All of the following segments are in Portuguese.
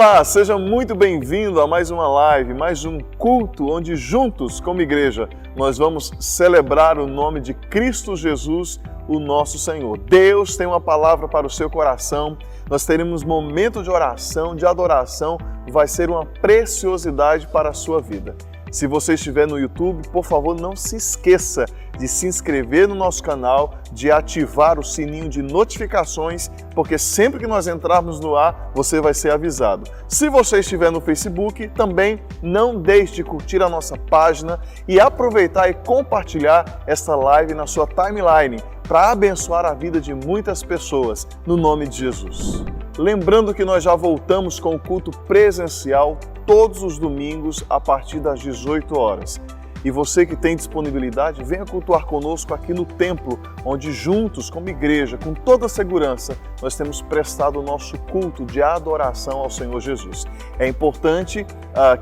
Olá, seja muito bem-vindo a mais uma live, mais um culto onde juntos, como igreja, nós vamos celebrar o nome de Cristo Jesus, o nosso Senhor. Deus tem uma palavra para o seu coração, nós teremos momento de oração, de adoração, vai ser uma preciosidade para a sua vida. Se você estiver no YouTube, por favor, não se esqueça de se inscrever no nosso canal, de ativar o sininho de notificações, porque sempre que nós entrarmos no ar, você vai ser avisado. Se você estiver no Facebook, também não deixe de curtir a nossa página e aproveitar e compartilhar esta live na sua timeline para abençoar a vida de muitas pessoas, no nome de Jesus. Lembrando que nós já voltamos com o culto presencial todos os domingos a partir das 18 horas. E você que tem disponibilidade, venha cultuar conosco aqui no templo, onde juntos, como igreja, com toda segurança, nós temos prestado o nosso culto de adoração ao Senhor Jesus. É importante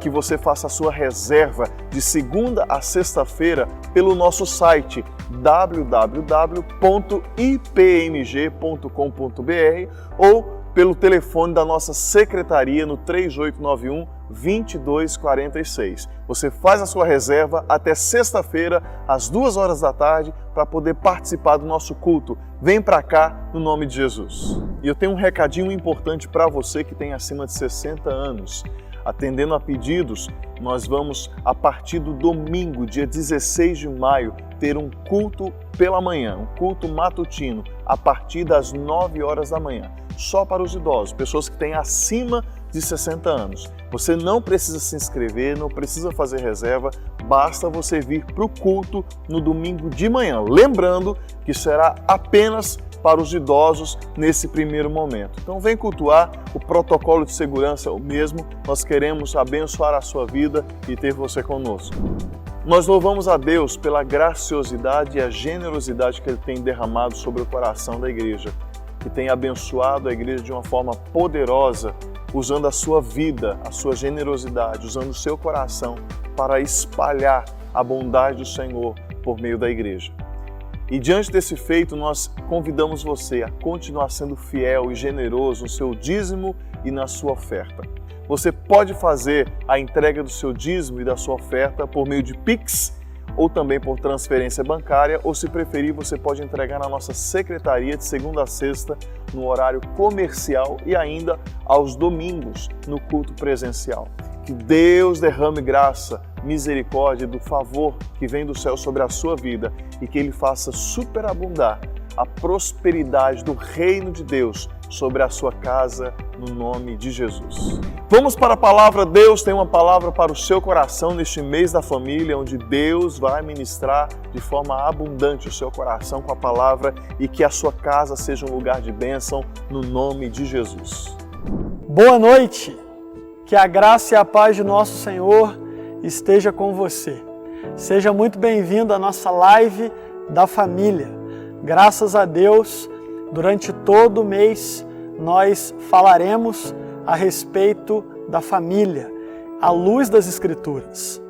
que você faça a sua reserva de segunda a sexta-feira pelo nosso site www.ipmg.com.br ou pelo telefone da nossa secretaria no 3891-2246. Você faz a sua reserva até sexta-feira, às 2 horas da tarde, para poder participar do nosso culto. Vem para cá, no nome de Jesus. E eu tenho um recadinho importante para você que tem acima de 60 anos. Atendendo a pedidos, nós vamos, a partir do domingo, dia 16 de maio, ter um culto pela manhã, um culto matutino, a partir das 9 horas da manhã. Só para os idosos, pessoas que têm acima de 60 anos. Você não precisa se inscrever, não precisa fazer reserva, basta você vir para o culto no domingo de manhã. Lembrando que será apenas para os idosos nesse primeiro momento. Então vem cultuar, o protocolo de segurança é o mesmo, nós queremos abençoar a sua vida e ter você conosco. Nós louvamos a Deus pela graciosidade e a generosidade que Ele tem derramado sobre o coração da igreja, que tem abençoado a igreja de uma forma poderosa, usando a sua vida, a sua generosidade, usando o seu coração para espalhar a bondade do Senhor por meio da igreja. E diante desse feito, nós convidamos você a continuar sendo fiel e generoso no seu dízimo e na sua oferta. Você pode fazer a entrega do seu dízimo e da sua oferta por meio de Pix, ou também por transferência bancária, ou se preferir, você pode entregar na nossa secretaria de segunda a sexta, no horário comercial e ainda aos domingos, no culto presencial. Que Deus derrame graça, misericórdia do favor que vem do céu sobre a sua vida e que Ele faça superabundar a prosperidade do reino de Deus sobre a sua casa, no nome de Jesus. Vamos para a palavra. Deus tem uma palavra para o seu coração neste mês da família, onde Deus vai ministrar de forma abundante o seu coração com a palavra e que a sua casa seja um lugar de bênção, no nome de Jesus. Boa noite! Que a graça e a paz de nosso Senhor esteja com você. Seja muito bem-vindo à nossa live da família. Graças a Deus, durante todo o mês, nós falaremos a respeito da família, à luz das Escrituras.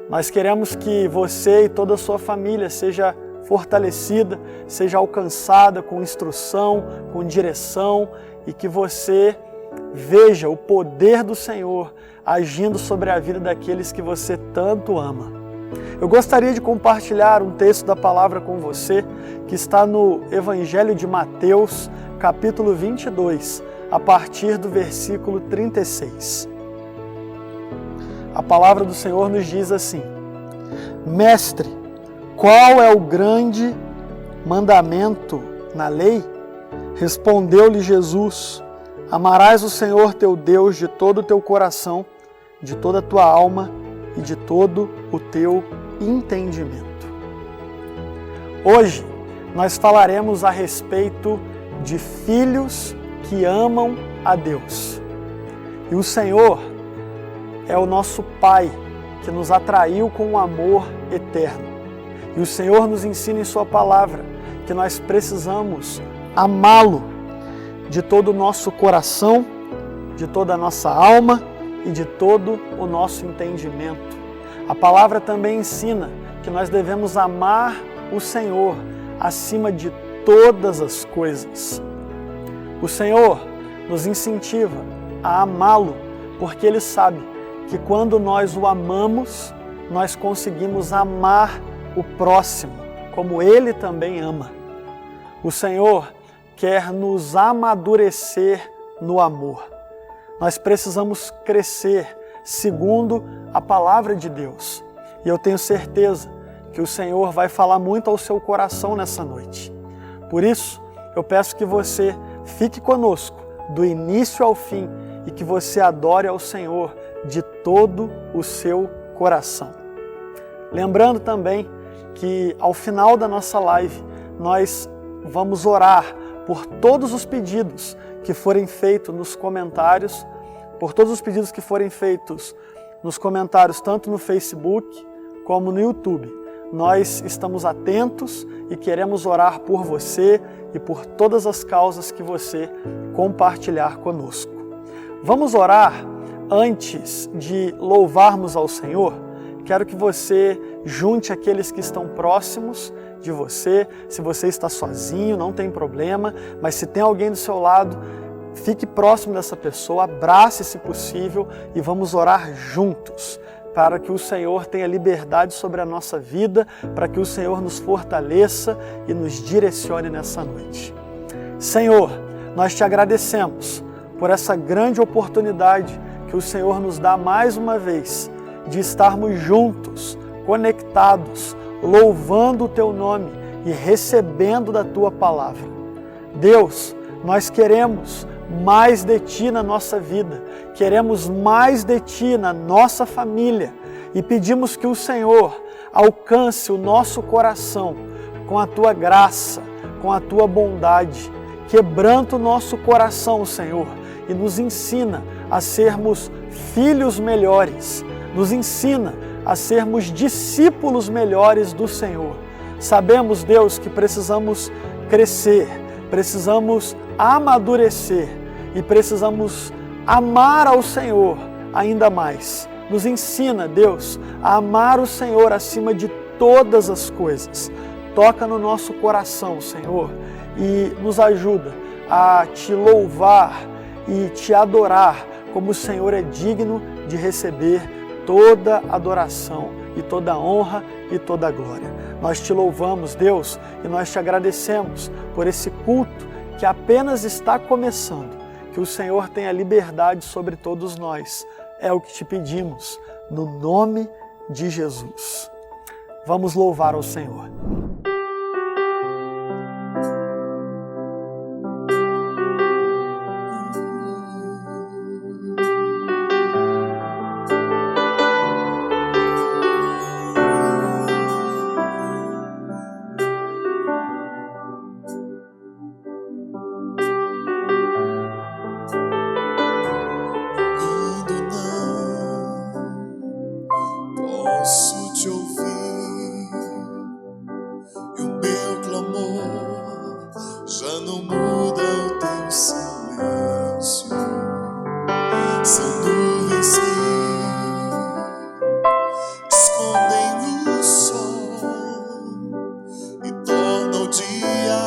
Nós queremos que você e toda a sua família seja fortalecida, seja alcançada com instrução, com direção e que você veja o poder do Senhor agindo sobre a vida daqueles que você tanto ama. Eu gostaria de compartilhar um texto da palavra com você que está no Evangelho de Mateus, capítulo 22, a partir do versículo 36. A palavra do Senhor nos diz assim: Mestre, qual é o grande mandamento na lei? Respondeu-lhe Jesus: Amarás o Senhor teu Deus de todo o teu coração, de toda a tua alma e de todo o teu entendimento. Hoje nós falaremos a respeito de filhos que amam a Deus. E o Senhor é o nosso Pai que nos atraiu com um amor eterno. E o Senhor nos ensina em Sua palavra que nós precisamos amá-lo de todo o nosso coração, de toda a nossa alma e de todo o nosso entendimento. A palavra também ensina que nós devemos amar o Senhor acima de todas as coisas. O Senhor nos incentiva a amá-lo, porque Ele sabe que quando nós o amamos, nós conseguimos amar o próximo, como Ele também ama. O Senhor quer nos amadurecer no amor. Nós precisamos crescer segundo a palavra de Deus. E eu tenho certeza que o Senhor vai falar muito ao seu coração nessa noite. Por isso, eu peço que você fique conosco do início ao fim e que você adore ao Senhor de todo o seu coração. Lembrando também que ao final da nossa live nós vamos orar por todos os pedidos que forem feitos nos comentários, tanto no Facebook como no YouTube. Nós estamos atentos e queremos orar por você e por todas as causas que você compartilhar conosco. Vamos orar antes de louvarmos ao Senhor. Quero que você junte aqueles que estão próximos de você. Se você está sozinho, não tem problema, mas se tem alguém do seu lado, fique próximo dessa pessoa, abrace se possível e vamos orar juntos para que o Senhor tenha liberdade sobre a nossa vida, para que o Senhor nos fortaleça e nos direcione nessa noite. Senhor, nós te agradecemos por essa grande oportunidade que o Senhor nos dá mais uma vez de estarmos juntos, conectados, louvando o Teu nome e recebendo da Tua palavra. Deus, nós queremos mais de Ti na nossa vida, queremos mais de Ti na nossa família e pedimos que o Senhor alcance o nosso coração com a Tua graça, com a Tua bondade. Quebranta o nosso coração, Senhor, e nos ensina a sermos filhos melhores, nos ensina a sermos discípulos melhores do Senhor. Sabemos, Deus, que precisamos crescer, precisamos amadurecer e precisamos amar ao Senhor ainda mais. Nos ensina, Deus, a amar o Senhor acima de todas as coisas. Toca no nosso coração, Senhor, e nos ajuda a Te louvar e Te adorar como o Senhor é digno de receber toda adoração e toda honra e toda glória. Nós Te louvamos, Deus, e nós Te agradecemos por esse culto que apenas está começando. Que o Senhor tenha liberdade sobre todos nós. É o que Te pedimos, no nome de Jesus. Vamos louvar ao Senhor. Posso te ouvir e o meu clamor já não muda o teu silêncio. São nuvens que escondem o sol e tornam o dia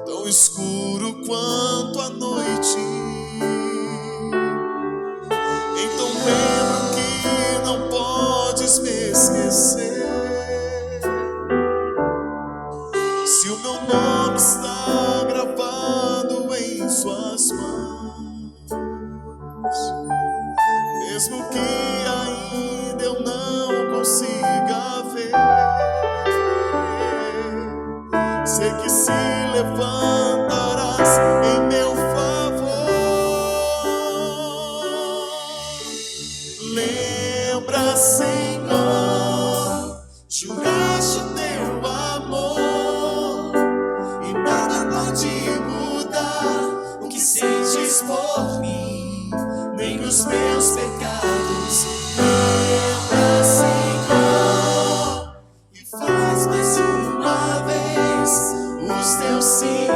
tão escuro quanto a noite. Então lembra que não podes me esquecer. Se o meu nome está gravado em suas mãos, mesmo que ainda eu não consiga ver, sei que se levantarás em meu favor. Lembra, Senhor, juraste o teu amor e nada pode mudar o que sentes por mim, nem os meus pecados. Lembra, Senhor, e faz mais uma vez os teus sinais.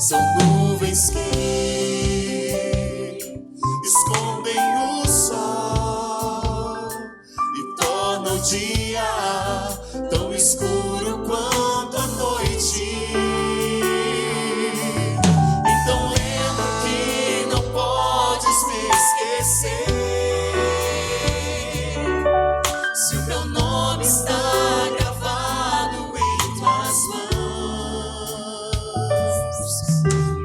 são nuvens que escondem o sol e tornam o dia tão escuro quanto a noite. Então lembra que não podes me esquecer. Se o meu nome está gravado em tuas mãos,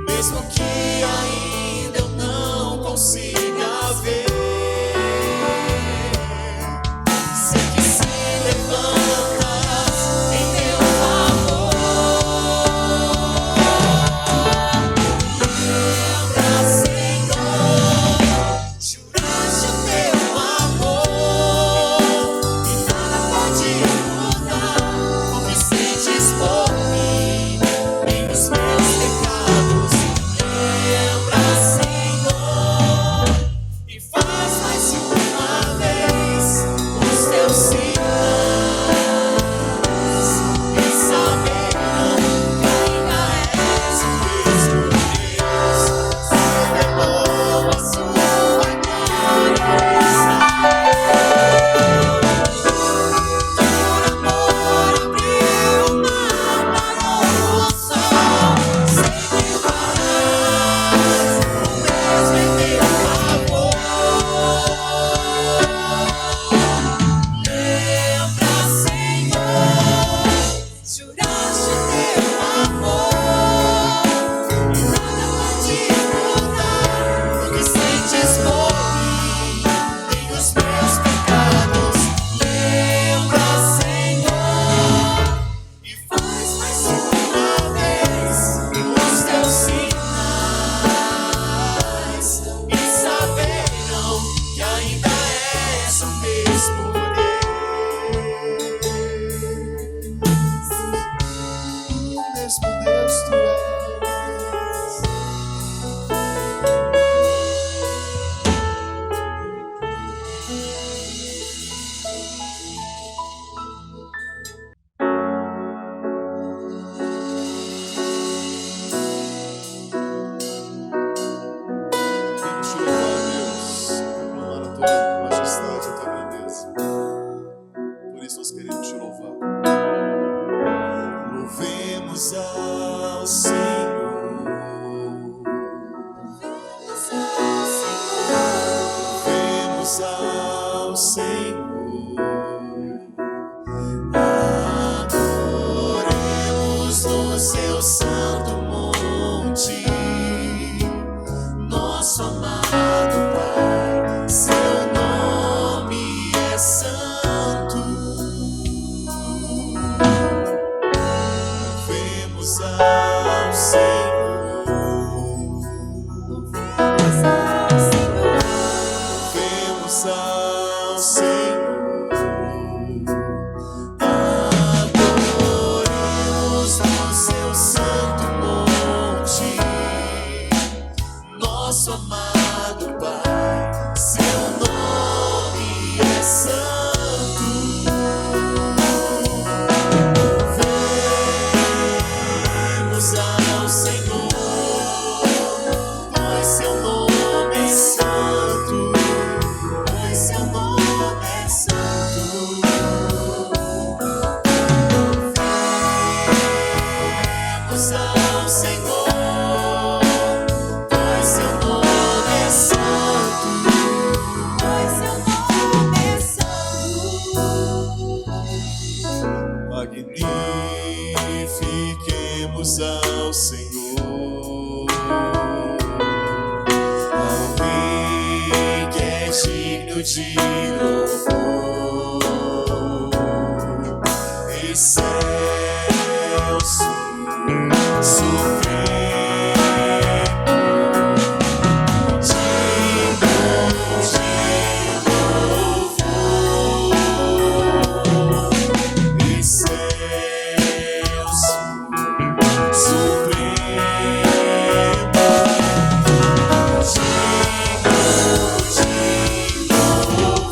mesmo que ainda eu não consiga ver, sei que se levantas em teu amor. Lembra, Senhor, juraste o teu amor e nada pode mudar o que sentes por mim, nem os meus pecados. Lembra, Senhor, e faz mais uma vez os teus sinais, e saberão que ainda és o mesmo Deus. Se revelou a sua glória em Israel. Por amor abriu o mar para o sol. Sei que farás o mesmo em teu favor. Lembra, Senhor, juraste teu amor e nada pode mudar o que sentes por mim, nem os meus pecados. Lembra, Senhor, e faz mais uma vez os teus sinais, e saberão que ainda és o mesmo Deus tu és. Queremos te louvar, Deus, proclamar a tua majestade, a tua grandeza. Por isso nós queremos te louvar. Louvemos ao Senhor. Louvemos ao Senhor. Adoremos no seu santo monte, nosso amado Pai. Seu nome é santo. Louvemos ao Senhor. Louvemos ao Senhor. Adoremos no seu santo monte, nosso amado Pai. Seu nome é santo. Louvemos ao Senhor, pois seu nome é santo, pois seu nome é santo. Louvemos ao Senhor, pois seu nome é santo, pois seu nome é santo. Magnifiquemos ao Senhor, ao Rei que é digno de louvor, excelso, supremo, digno de louvor, excelso, supremo, digno de louvor.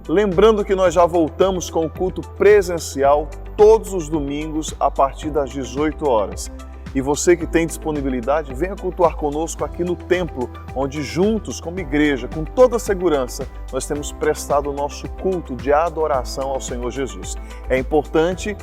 Lembrando que nós já voltamos com o culto presencial todos os domingos a partir das 18 horas. E você que tem disponibilidade, venha cultuar conosco aqui no templo, onde juntos, como igreja, com toda a segurança, nós temos prestado o nosso culto de adoração ao Senhor Jesus. É importante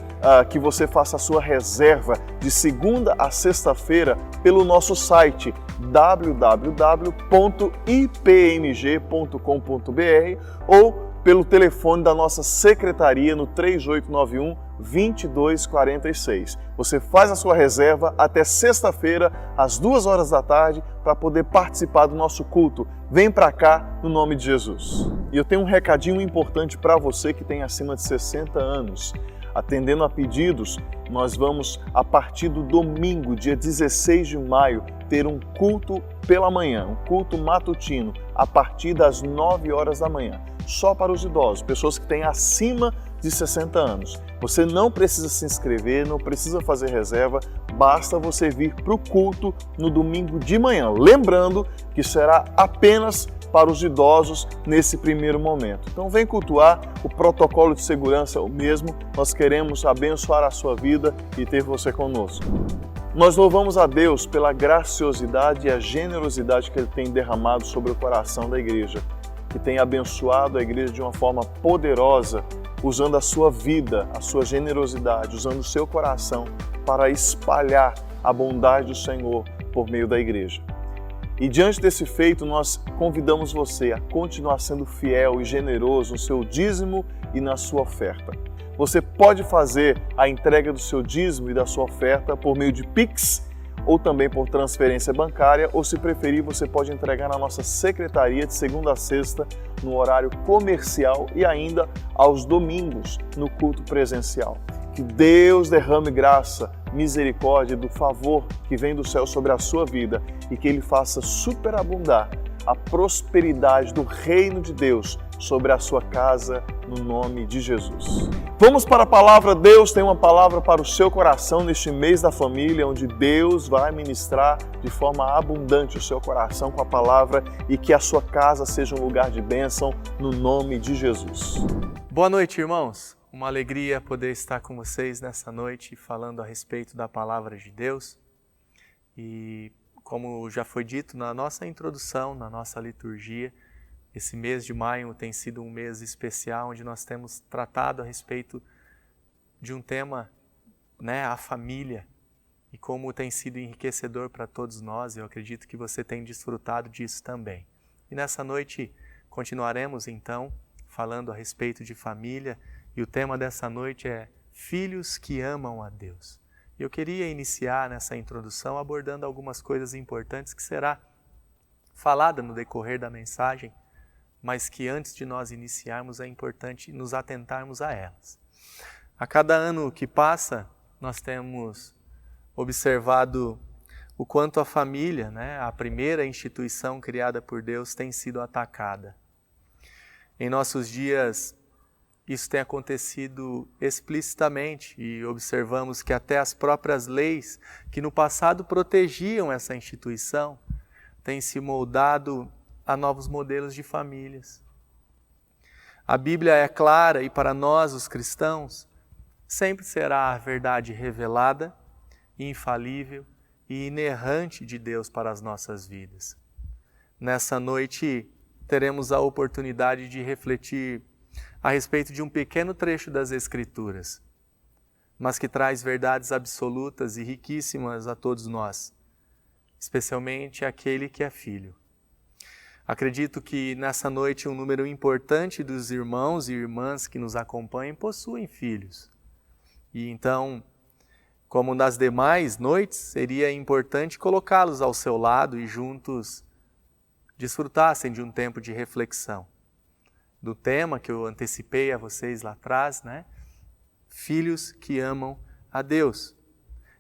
que você faça a sua reserva de segunda a sexta-feira pelo nosso site www.ipmg.com.br ou pelo telefone da nossa secretaria no 3891-2246. Você faz a sua reserva até sexta-feira, às 2 horas da tarde, para poder participar do nosso culto. Vem para cá, no nome de Jesus. E eu tenho um recadinho importante para você que tem acima de 60 anos. Atendendo a pedidos, nós vamos, a partir do domingo, dia 16 de maio, ter um culto pela manhã, um culto matutino, a partir das 9 horas da manhã. Só para os idosos, pessoas que têm acima de 60 anos. Você não precisa se inscrever, não precisa fazer reserva, basta você vir para o culto no domingo de manhã. Lembrando que será apenas para os idosos nesse primeiro momento. Então vem cultuar, o protocolo de segurança é o mesmo, nós queremos abençoar a sua vida e ter você conosco. Nós louvamos a Deus pela graciosidade e a generosidade que Ele tem derramado sobre o coração da igreja, que tem abençoado a igreja de uma forma poderosa, usando a sua vida, a sua generosidade, usando o seu coração para espalhar a bondade do Senhor por meio da igreja. E diante desse feito, nós convidamos você a continuar sendo fiel e generoso no seu dízimo e na sua oferta. Você pode fazer a entrega do seu dízimo e da sua oferta por meio de Pix ou também por transferência bancária, ou se preferir, você pode entregar na nossa secretaria de segunda a sexta, no horário comercial e ainda aos domingos, no culto presencial. Que Deus derrame graça, misericórdia do favor que vem do céu sobre a sua vida e que Ele faça superabundar a prosperidade do reino de Deus sobre a sua casa, no nome de Jesus. Vamos para a palavra. Deus tem uma palavra para o seu coração neste mês da família, onde Deus vai ministrar de forma abundante o seu coração com a palavra e que a sua casa seja um lugar de bênção, no nome de Jesus. Boa noite, irmãos. Uma alegria poder estar com vocês nessa noite falando a respeito da palavra de Deus. E como já foi dito na nossa introdução, na nossa liturgia, esse mês de maio tem sido um mês especial, onde nós temos tratado a respeito de um tema, a família, e como tem sido enriquecedor para todos nós. Eu acredito que você tem desfrutado disso também. E nessa noite continuaremos então falando a respeito de família, e o tema dessa noite é Filhos que amam a Deus. Eu queria iniciar nessa introdução abordando algumas coisas importantes que será falada no decorrer da mensagem, mas que antes de nós iniciarmos é importante nos atentarmos a elas. A cada ano que passa, nós temos observado o quanto a família, a primeira instituição criada por Deus, tem sido atacada. Em nossos dias, isso tem acontecido explicitamente e observamos que até as próprias leis que no passado protegiam essa instituição têm se moldado a novos modelos de famílias. A Bíblia é clara e para nós, os cristãos, sempre será a verdade revelada, infalível e inerrante de Deus para as nossas vidas. Nessa noite, teremos a oportunidade de refletir a respeito de um pequeno trecho das Escrituras, mas que traz verdades absolutas e riquíssimas a todos nós, especialmente aquele que é filho. Acredito que nessa noite um número importante dos irmãos e irmãs que nos acompanham possuem filhos. E então, como nas demais noites, seria importante colocá-los ao seu lado e juntos desfrutassem de um tempo de reflexão. Do tema que eu antecipei a vocês lá atrás, né? Filhos que amam a Deus.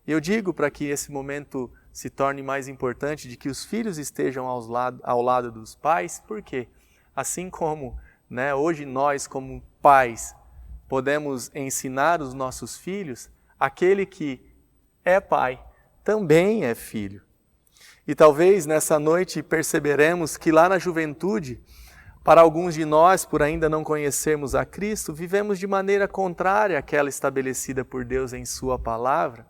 E eu digo para que esse momento se torne mais importante de que os filhos estejam ao lado dos pais, porque assim como, né, hoje nós como pais podemos ensinar os nossos filhos, aquele que é pai também é filho. E talvez nessa noite perceberemos que lá na juventude, para alguns de nós, por ainda não conhecermos a Cristo, vivemos de maneira contrária àquela estabelecida por Deus em Sua palavra.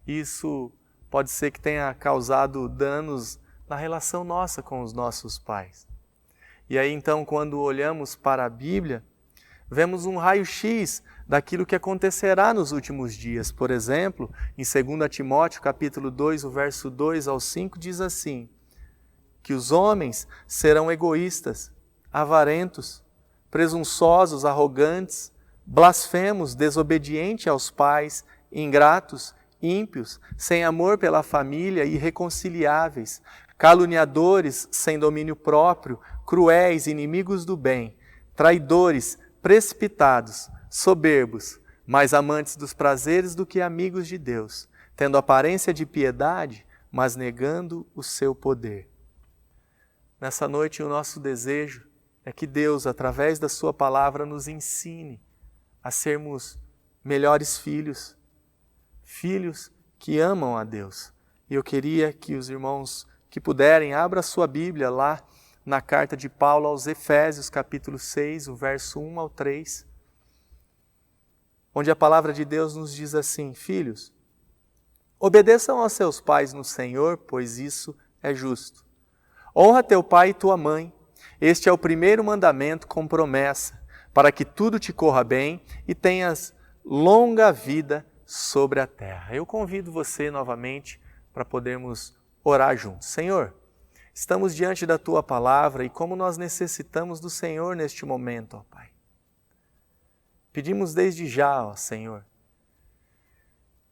Isso pode ser que tenha causado danos na relação nossa com os nossos pais. E aí então, quando olhamos para a Bíblia, vemos um raio-x daquilo que acontecerá nos últimos dias. Por exemplo, em 2 Timóteo, capítulo 2, o verso 2 ao 5, diz assim, que os homens serão egoístas, avarentos, presunçosos, arrogantes, blasfemos, desobedientes aos pais, ingratos, ímpios, sem amor pela família, irreconciliáveis, caluniadores, sem domínio próprio, cruéis, inimigos do bem, traidores, precipitados, soberbos, mais amantes dos prazeres do que amigos de Deus, tendo aparência de piedade, mas negando o seu poder. Nessa noite, o nosso desejo é que Deus, através da sua palavra, nos ensine a sermos melhores filhos, filhos que amam a Deus. E eu queria que os irmãos que puderem, abra a sua Bíblia lá na carta de Paulo aos Efésios, capítulo 6, o verso 1 ao 3, onde a palavra de Deus nos diz assim, filhos, obedeçam aos seus pais no Senhor, pois isso é justo. Honra teu pai e tua mãe, este é o primeiro mandamento com promessa, para que tudo te corra bem e tenhas longa vida sobre a terra. Eu convido você novamente para podermos orar juntos. Senhor, estamos diante da Tua palavra e como nós necessitamos do Senhor neste momento, ó Pai. Pedimos desde já, ó Senhor,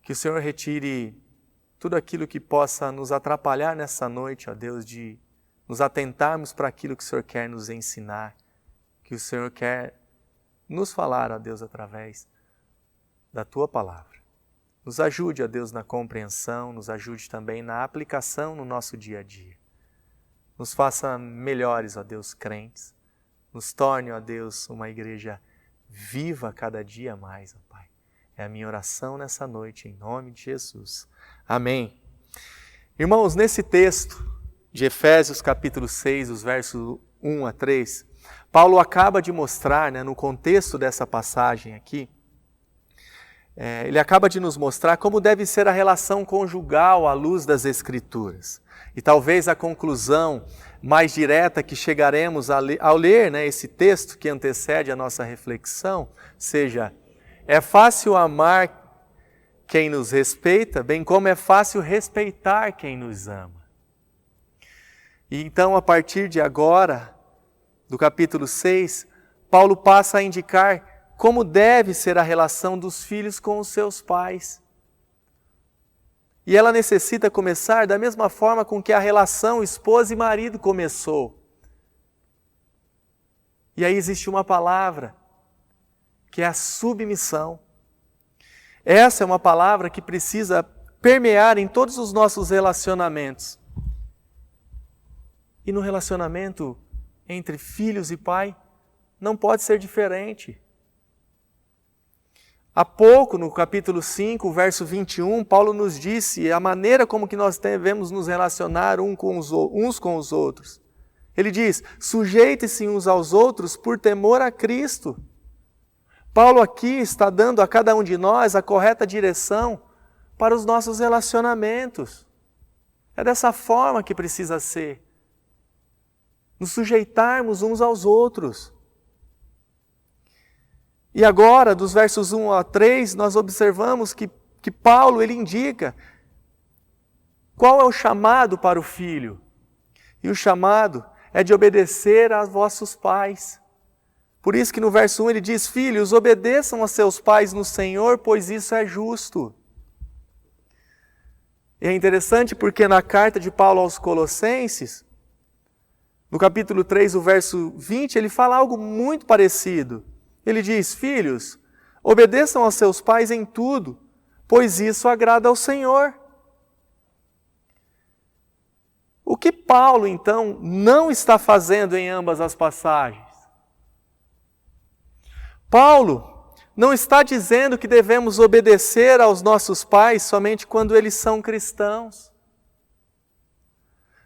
que o Senhor retire tudo aquilo que possa nos atrapalhar nessa noite, ó Deus, de nos atentarmos para aquilo que o Senhor quer nos ensinar, que o Senhor quer nos falar, ó Deus, através da Tua palavra. Nos ajude, ó Deus, na compreensão, nos ajude também na aplicação no nosso dia a dia. Nos faça melhores, ó Deus, crentes. Nos torne, ó Deus, uma igreja viva cada dia mais, ó Pai. É a minha oração nessa noite, em nome de Jesus. Amém. Irmãos, nesse texto de Efésios capítulo 6, os versos 1 a 3, Paulo acaba de mostrar, né, no contexto dessa passagem aqui, ele acaba de nos mostrar como deve ser a relação conjugal à luz das Escrituras. E talvez a conclusão mais direta que chegaremos ao ler, né, esse texto que antecede a nossa reflexão, seja, é fácil amar quem nos respeita, bem como é fácil respeitar quem nos ama. E então, a partir de agora, do capítulo 6, Paulo passa a indicar como deve ser a relação dos filhos com os seus pais. E ela necessita começar da mesma forma com que a relação esposa e marido começou. E aí existe uma palavra, que é a submissão. Essa é uma palavra que precisa permear em todos os nossos relacionamentos. E no relacionamento entre filhos e pai, não pode ser diferente. Há pouco, no capítulo 5, verso 21, Paulo nos disse a maneira como que nós devemos nos relacionar uns com os outros. Ele diz, sujeitem-se uns aos outros por temor a Cristo. Paulo aqui está dando a cada um de nós a correta direção para os nossos relacionamentos. É dessa forma que precisa ser. Nos sujeitarmos uns aos outros. E agora, dos versos 1 a 3, nós observamos que Paulo ele indica qual é o chamado para o filho. E o chamado é de obedecer a vossos pais. Por isso que no verso 1 ele diz, filhos, obedeçam a seus pais no Senhor, pois isso é justo. E é interessante porque na carta de Paulo aos Colossenses, no capítulo 3, o verso 20, ele fala algo muito parecido. Ele diz, filhos, obedeçam aos seus pais em tudo, pois isso agrada ao Senhor. O que Paulo, então, não está fazendo em ambas as passagens? Paulo não está dizendo que devemos obedecer aos nossos pais somente quando eles são cristãos.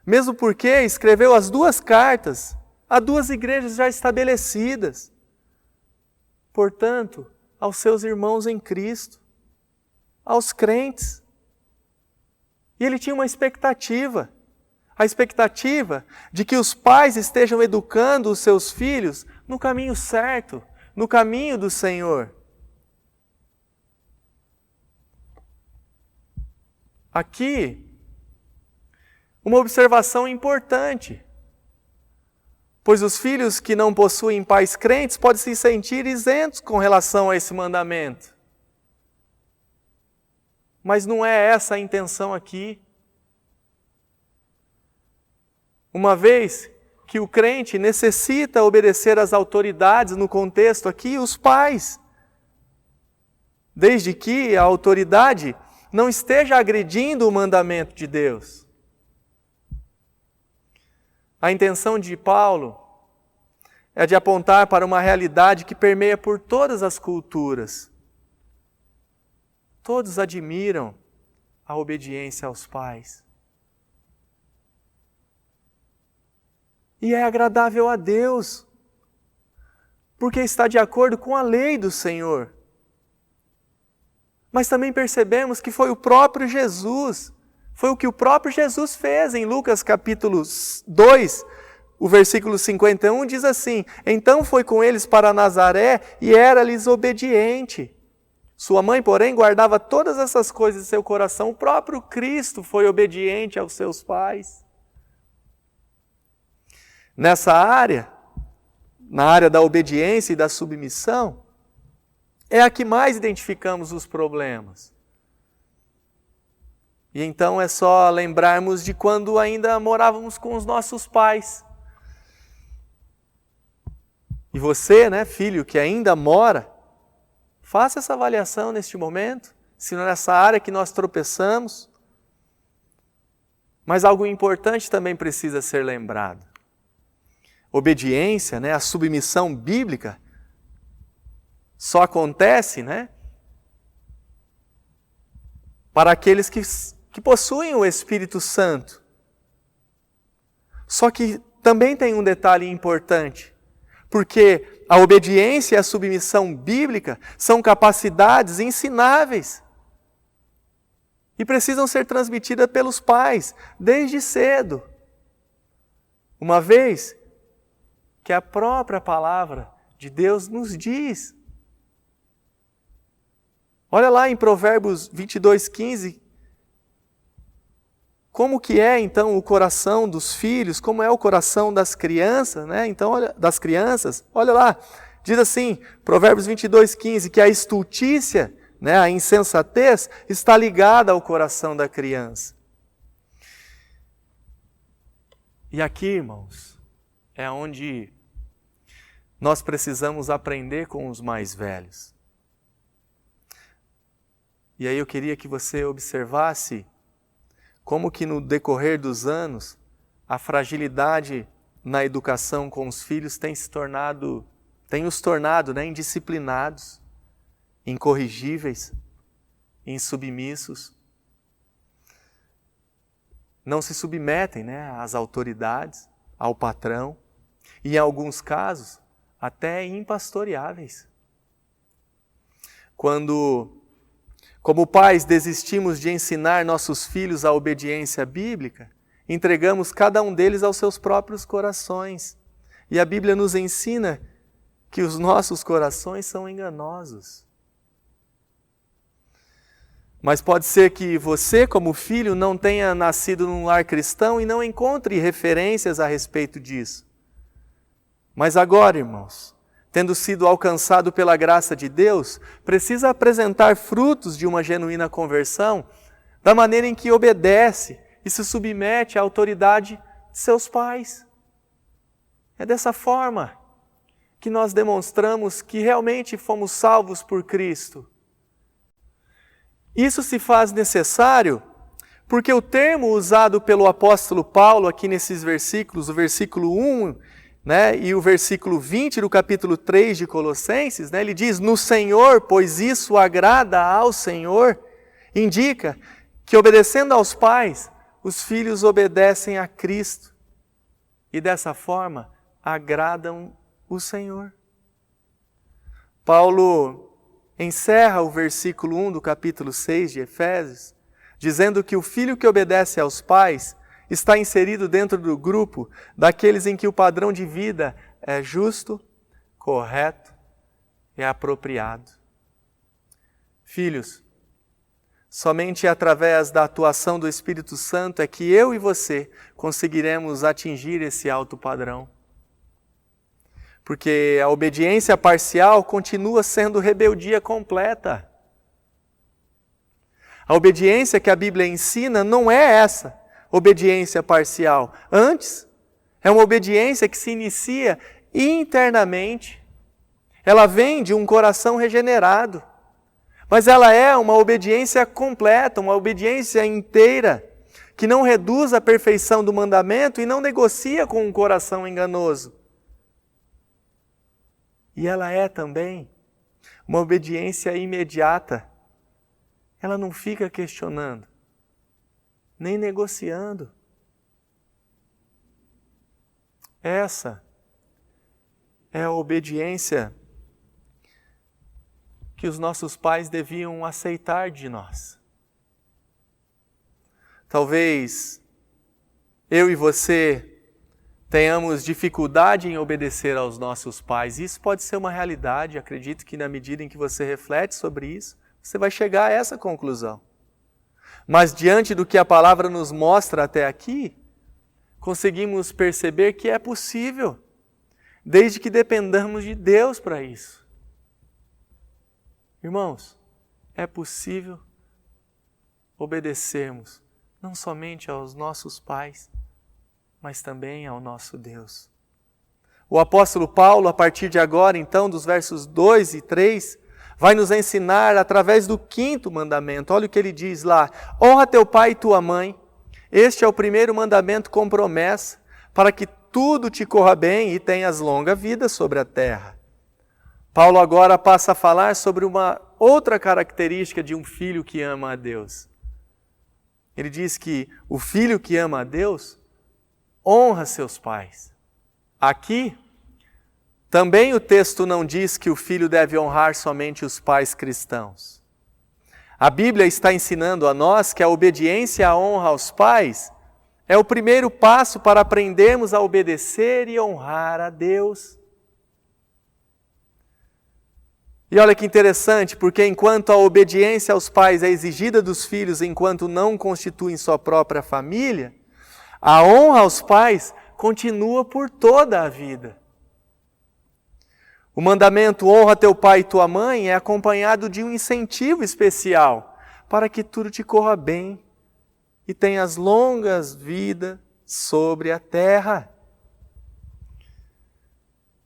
Mesmo porque escreveu as duas cartas a duas igrejas já estabelecidas. Portanto, aos seus irmãos em Cristo, aos crentes. E ele tinha uma expectativa, a expectativa de que os pais estejam educando os seus filhos no caminho certo, no caminho do Senhor. Aqui, uma observação importante. Pois os filhos que não possuem pais crentes podem se sentir isentos com relação a esse mandamento. Mas não é essa a intenção aqui. Uma vez que o crente necessita obedecer às autoridades, no contexto aqui, os pais. Desde que a autoridade não esteja agredindo o mandamento de Deus. A intenção de Paulo é de apontar para uma realidade que permeia por todas as culturas. Todos admiram a obediência aos pais. E é agradável a Deus, porque está de acordo com a lei do Senhor. Mas também percebemos que foi o próprio Jesus, foi o que o próprio Jesus fez em Lucas capítulo 2, o versículo 51 diz assim, então foi com eles para Nazaré e era-lhes obediente. Sua mãe, porém, guardava todas essas coisas em seu coração. O próprio Cristo foi obediente aos seus pais. Nessa área, na área da obediência e da submissão, é a que mais identificamos os problemas. E então é só lembrarmos de quando ainda morávamos com os nossos pais. E você, filho, que ainda mora, faça essa avaliação neste momento, se não é nessa área que nós tropeçamos. Mas algo importante também precisa ser lembrado. Obediência, a submissão bíblica, só acontece, para aqueles que possuem o Espírito Santo. Só que também tem um detalhe importante, porque a obediência e a submissão bíblica são capacidades ensináveis e precisam ser transmitidas pelos pais desde cedo, uma vez que a própria palavra de Deus nos diz. Olha lá em Provérbios 22:15, como que é então o coração dos filhos, como é o coração das crianças, Então, das crianças, olha lá, diz assim, Provérbios 22:15, que a estultícia, a insensatez, está ligada ao coração da criança. E aqui, irmãos, é onde nós precisamos aprender com os mais velhos. E aí eu queria que você observasse como que no decorrer dos anos, a fragilidade na educação com os filhos tem os tornado indisciplinados, incorrigíveis, insubmissos. Não se submetem, às autoridades, ao patrão, e em alguns casos até impastoreáveis. Quando, como pais, desistimos de ensinar nossos filhos a obediência bíblica, entregamos cada um deles aos seus próprios corações. E a Bíblia nos ensina que os nossos corações são enganosos. Mas pode ser que você, como filho, não tenha nascido num lar cristão e não encontre referências a respeito disso. Mas agora, irmãos, tendo sido alcançado pela graça de Deus, precisa apresentar frutos de uma genuína conversão, da maneira em que obedece e se submete à autoridade de seus pais. É dessa forma que nós demonstramos que realmente fomos salvos por Cristo. Isso se faz necessário porque o termo usado pelo apóstolo Paulo aqui nesses versículos, o versículo 1, e o versículo 20 do capítulo 3 de Colossenses, ele diz, no Senhor, pois isso agrada ao Senhor, indica que obedecendo aos pais, os filhos obedecem a Cristo e dessa forma agradam o Senhor. Paulo encerra o versículo 1 do capítulo 6 de Efésios, dizendo que o filho que obedece aos pais está inserido dentro do grupo daqueles em que o padrão de vida é justo, correto e apropriado. Filhos, somente através da atuação do Espírito Santo é que eu e você conseguiremos atingir esse alto padrão. Porque a obediência parcial continua sendo rebeldia completa. A obediência que a Bíblia ensina não é essa obediência parcial. Antes, é uma obediência que se inicia internamente. Ela vem de um coração regenerado. Mas ela é uma obediência completa, uma obediência inteira, que não reduz a perfeição do mandamento e não negocia com um coração enganoso. E ela é também uma obediência imediata. Ela não fica questionando, nem negociando. Essa é a obediência que os nossos pais deviam aceitar de nós. Talvez eu e você tenhamos dificuldade em obedecer aos nossos pais. Isso pode ser uma realidade. Acredito que na medida em que você reflete sobre isso, você vai chegar a essa conclusão. Mas diante do que a palavra nos mostra até aqui, conseguimos perceber que é possível, desde que dependamos de Deus para isso. Irmãos, é possível obedecermos não somente aos nossos pais, mas também ao nosso Deus. O apóstolo Paulo, a partir de agora, então, dos versos 2 e 3, vai nos ensinar através do 5º mandamento. Olha o que ele diz lá. Honra teu pai e tua mãe. Este é o primeiro mandamento com promessa, para que tudo te corra bem e tenhas longa vida sobre a terra. Paulo agora passa a falar sobre uma outra característica de um filho que ama a Deus. Ele diz que o filho que ama a Deus honra seus pais. Aqui, também o texto não diz que o filho deve honrar somente os pais cristãos. A Bíblia está ensinando a nós que a obediência e a honra aos pais é o primeiro passo para aprendermos a obedecer e honrar a Deus. E olha que interessante, porque enquanto a obediência aos pais é exigida dos filhos enquanto não constituem sua própria família, a honra aos pais continua por toda a vida. O mandamento honra teu pai e tua mãe é acompanhado de um incentivo especial para que tudo te corra bem e tenhas longas vidas sobre a terra.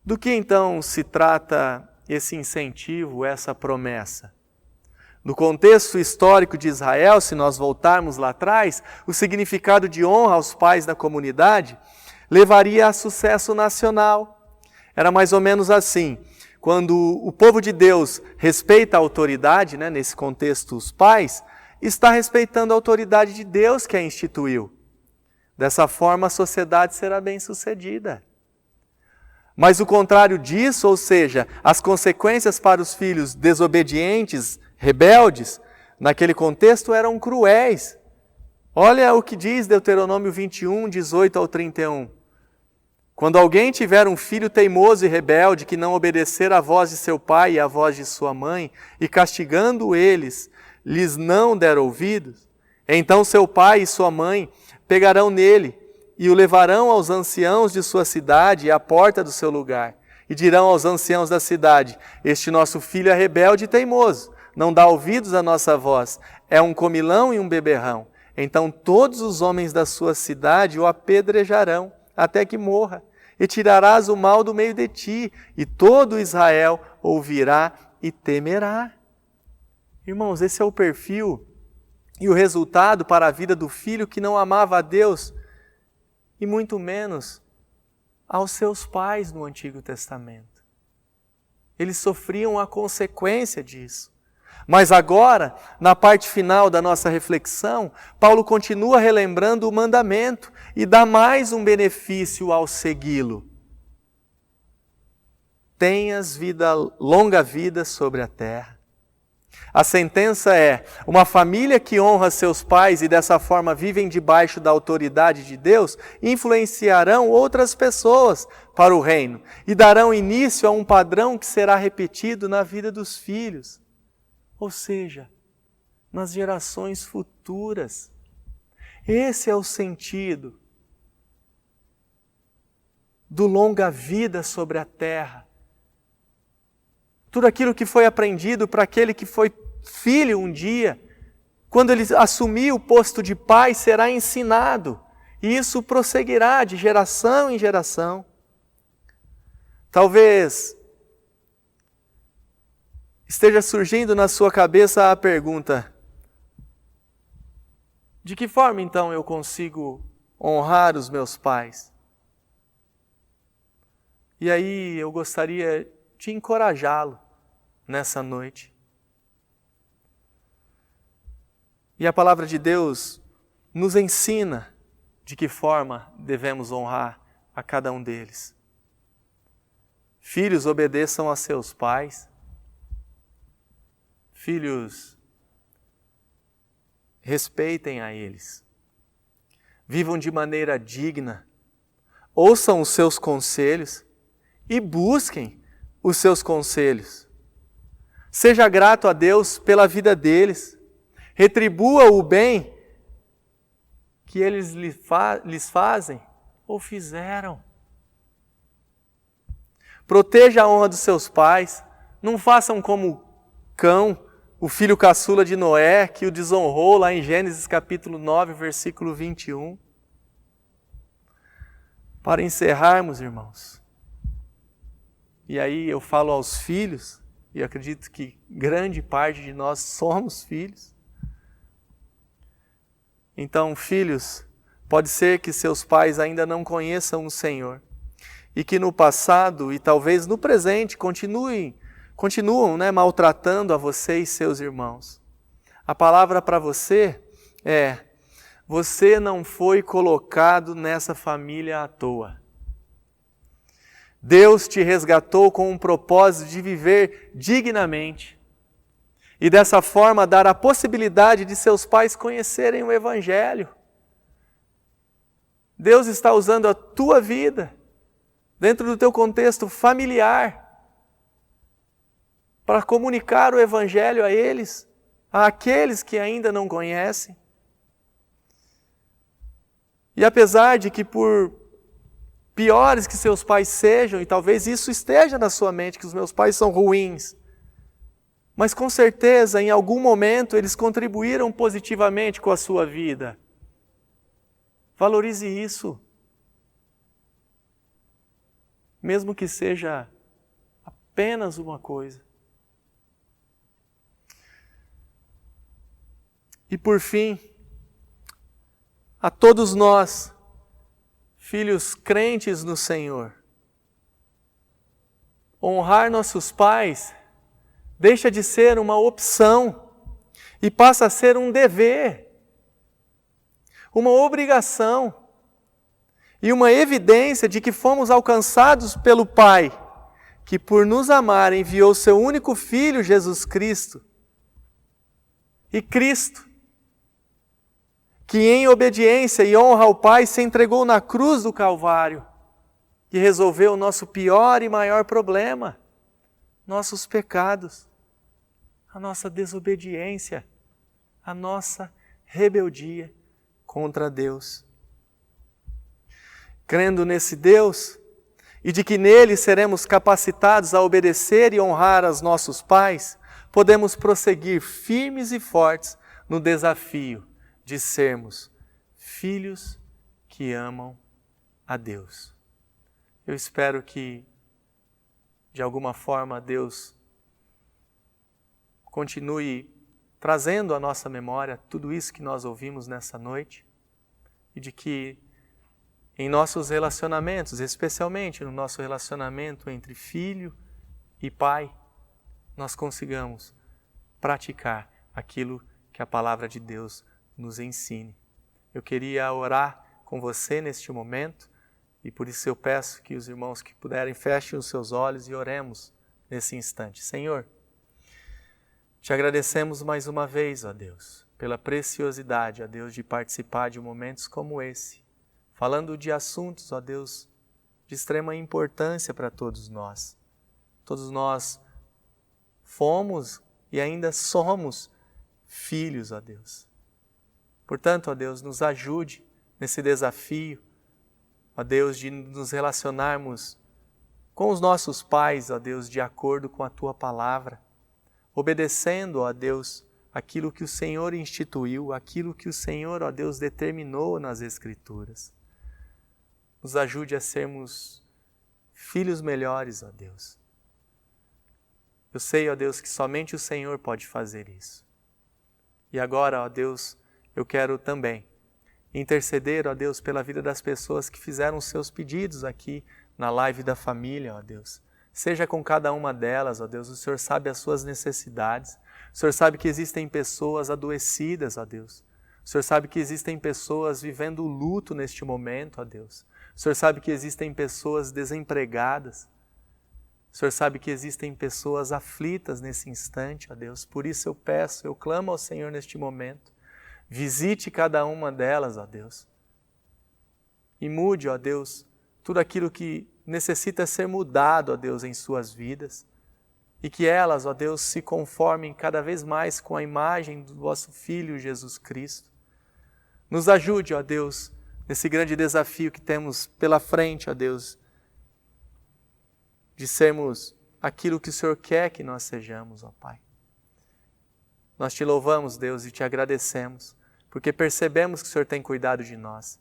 Do que então se trata esse incentivo, essa promessa? No contexto histórico de Israel, se nós voltarmos lá atrás, o significado de honra aos pais da comunidade levaria a sucesso nacional. Era mais ou menos assim: quando o povo de Deus respeita a autoridade, né, nesse contexto os pais, está respeitando a autoridade de Deus que a instituiu. Dessa forma a sociedade será bem-sucedida. Mas o contrário disso, ou seja, as consequências para os filhos desobedientes, rebeldes, naquele contexto eram cruéis. Olha o que diz Deuteronômio 21, 18 ao 31. Quando alguém tiver um filho teimoso e rebelde que não obedecer à voz de seu pai e à voz de sua mãe, e castigando eles, lhes não der ouvidos, então seu pai e sua mãe pegarão nele e o levarão aos anciãos de sua cidade e à porta do seu lugar, e dirão aos anciãos da cidade: este nosso filho é rebelde e teimoso, não dá ouvidos à nossa voz, é um comilão e um beberrão. Então todos os homens da sua cidade o apedrejarão até que morra, e tirarás o mal do meio de ti, e todo Israel ouvirá e temerá. Irmãos, esse é o perfil e o resultado para a vida do filho que não amava a Deus, e muito menos aos seus pais no Antigo Testamento. Eles sofriam a consequência disso. Mas agora, na parte final da nossa reflexão, Paulo continua relembrando o mandamento e dá mais um benefício ao segui-lo. Tenhas longa vida sobre a terra. A sentença é: uma família que honra seus pais e dessa forma vivem debaixo da autoridade de Deus, influenciarão outras pessoas para o reino e darão início a um padrão que será repetido na vida dos filhos. Ou seja, nas gerações futuras. Esse é o sentido do longa vida sobre a terra. Tudo aquilo que foi aprendido para aquele que foi filho um dia, quando ele assumir o posto de pai, será ensinado. E isso prosseguirá de geração em geração. Talvez esteja surgindo na sua cabeça a pergunta: de que forma então eu consigo honrar os meus pais? E aí eu gostaria de encorajá-lo nessa noite. E a palavra de Deus nos ensina de que forma devemos honrar a cada um deles. Filhos, obedeçam a seus pais. Filhos, respeitem a eles. Vivam de maneira digna. Ouçam os seus conselhos e busquem os seus conselhos. Seja grato a Deus pela vida deles. Retribua o bem que eles lhes fazem ou fizeram. Proteja a honra dos seus pais. Não façam como Cão, o filho caçula de Noé, que o desonrou lá em Gênesis capítulo 9, versículo 21. Para encerrarmos, irmãos, e aí eu falo aos filhos, e acredito que grande parte de nós somos filhos. Então, filhos, pode ser que seus pais ainda não conheçam o Senhor, e que no passado e talvez no presente continuam, maltratando a você e seus irmãos. A palavra para você é: você não foi colocado nessa família à toa. Deus te resgatou com um propósito de viver dignamente e dessa forma dar a possibilidade de seus pais conhecerem o Evangelho. Deus está usando a tua vida dentro do teu contexto familiar para comunicar o Evangelho a eles, àqueles que ainda não conhecem. E apesar de que por piores que seus pais sejam, e talvez isso esteja na sua mente, que os meus pais são ruins, mas com certeza em algum momento eles contribuíram positivamente com a sua vida. Valorize isso. Mesmo que seja apenas uma coisa. E por fim, a todos nós, filhos crentes no Senhor, honrar nossos pais deixa de ser uma opção e passa a ser um dever, uma obrigação e uma evidência de que fomos alcançados pelo Pai, que por nos amar enviou seu único Filho, Jesus Cristo. E Cristo, que em obediência e honra ao Pai se entregou na cruz do Calvário e resolveu o nosso pior e maior problema, nossos pecados, a nossa desobediência, a nossa rebeldia contra Deus. Crendo nesse Deus e de que nele seremos capacitados a obedecer e honrar aos nossos pais, podemos prosseguir firmes e fortes no desafio de sermos filhos que amam a Deus. Eu espero que, de alguma forma, Deus continue trazendo à nossa memória tudo isso que nós ouvimos nessa noite e de que em nossos relacionamentos, especialmente no nosso relacionamento entre filho e pai, nós consigamos praticar aquilo que a palavra de Deus nos ensine. Eu queria orar com você neste momento e por isso eu peço que os irmãos que puderem fechem os seus olhos e oremos nesse instante. Senhor, te agradecemos mais uma vez, ó Deus, pela preciosidade, ó Deus, de participar de momentos como esse, falando de assuntos, ó Deus, de extrema importância para todos nós. Todos nós fomos e ainda somos filhos, ó Deus. Portanto, ó Deus, nos ajude nesse desafio, ó Deus, de nos relacionarmos com os nossos pais, ó Deus, de acordo com a Tua palavra, obedecendo, ó Deus, aquilo que o Senhor instituiu, aquilo que o Senhor, ó Deus, determinou nas Escrituras. Nos ajude a sermos filhos melhores, ó Deus. Eu sei, ó Deus, que somente o Senhor pode fazer isso. E agora, ó Deus, eu quero também interceder, ó Deus, pela vida das pessoas que fizeram os seus pedidos aqui na live da família, ó Deus. Seja com cada uma delas, ó Deus, o Senhor sabe as suas necessidades. O Senhor sabe que existem pessoas adoecidas, ó Deus. O Senhor sabe que existem pessoas vivendo luto neste momento, ó Deus. O Senhor sabe que existem pessoas desempregadas. O Senhor sabe que existem pessoas aflitas nesse instante, ó Deus. Por isso eu peço, eu clamo ao Senhor neste momento. Visite cada uma delas, ó Deus. E mude, ó Deus, tudo aquilo que necessita ser mudado, ó Deus, em suas vidas. E que elas, ó Deus, se conformem cada vez mais com a imagem do vosso Filho Jesus Cristo. Nos ajude, ó Deus, nesse grande desafio que temos pela frente, ó Deus, de sermos aquilo que o Senhor quer que nós sejamos, ó Pai. Nós te louvamos, Deus, e te agradecemos, porque percebemos que o Senhor tem cuidado de nós.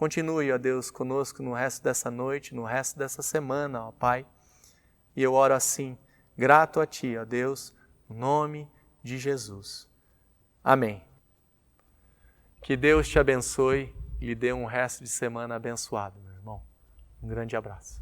Continue, ó Deus, conosco no resto dessa noite, no resto dessa semana, ó Pai. E eu oro assim, grato a Ti, ó Deus, no nome de Jesus. Amém. Que Deus te abençoe e lhe dê um resto de semana abençoado, meu irmão. Um grande abraço.